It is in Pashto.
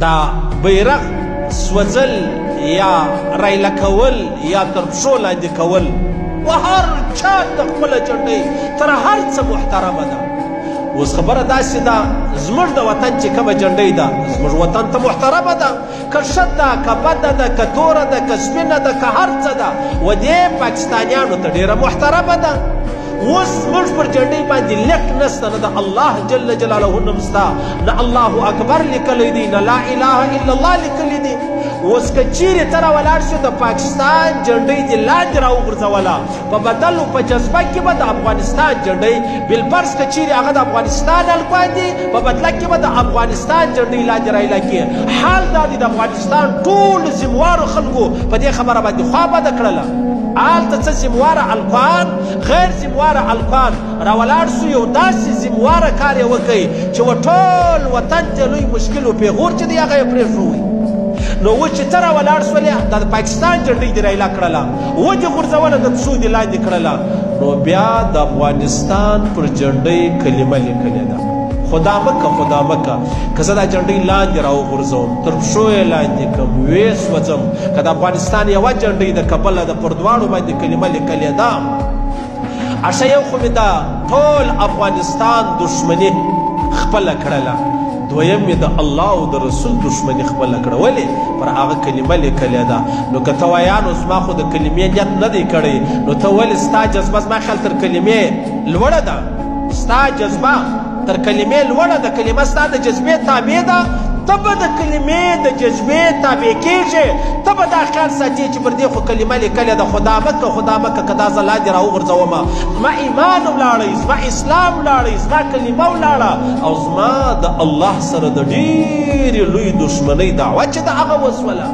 دا بیرغ سوځل یا رایله کول یا تر پښو لاندې کول و هر چا ته خپله جنډۍ تر هر څه محترمه ده. اوس خبره داسې ده زموږ د وطن چې کومه جنډۍ ده زموږ وطن ته محترمه ده، که ښه ده که بده ده که توره ده که سپینه ده که هر څه ده و دې پاکستانیانو ته ډېره محترمه ده. اوس موږ پر جنډۍ باندې لیک نسته، نه د الله جل جلاله نوم شته، نه الله اکبر لیکلی دی، نه لا اله الا الله لیکلی دی. اوس که چیرې ته راولاړ شو د پاکستان جنډۍ دې لاندې راوغورځوله په بدل و په جذبه کې به د افغانستان جنډۍ بالفرض که چیرې هغه د افغانستان الکوان دي په بدله کې به د افغانستان جنډۍ لاندې رایله کړي. حال دا دی د افغانستان ټولو ذموارو خلکو په دې خبره باندې خوا بده کړله. هلته څه ذمواره الکوان غیر ذمواره الکوان راولاړ سو یو داسې ذمواره کار یې وکړي چې و ټول وطن ته لوی مشکل و پیغور چې دی هغه یې پرېښوی. نو و چې ته راولاړ سولې د پاکستان جنډۍ دې رایله کړله و دې غورځوله د پښو دې لاندې کړله نو بیا د افغانستان پر جنډۍ کلمه لیکلې ده خدا مکه خدا مکه که زه دا جنډۍ لاندې راوغورځوم تر پښو یې لاندې کړم ویې سوځم که د افغانستان یوه جنډۍ د کبله د پر دواړو باندې کلمه لیکلې ده اشه یو خو مې د ټول افغانستان دښمني خپله کړله دویم مې د الله او د رسول دښمني خپله کړه ولې پر هغه کلمه لیکلې ده. نو که ته وایه نو زما خو د کلمې نیت نه دی کړی نو ته ولې ستا جذبه زما خیال تر کلمې لوړه ده ستا جذبه تر کلمې لوړه ده کلمه ستا د جذبې تابع ده ته به د کلمې د جذبې تابع کېږې ته به دا خیال ساتې چې پر دې خو کلمه لیکلې ده خدا مکه که دا زه لاندې راوغورځومه زما ایمان ولاړی زما اسلام ولاړی زما کلمه ولاړه او زما د الله سره د ډېرې لوی دښمنۍ دعوه چې د هغه وسوله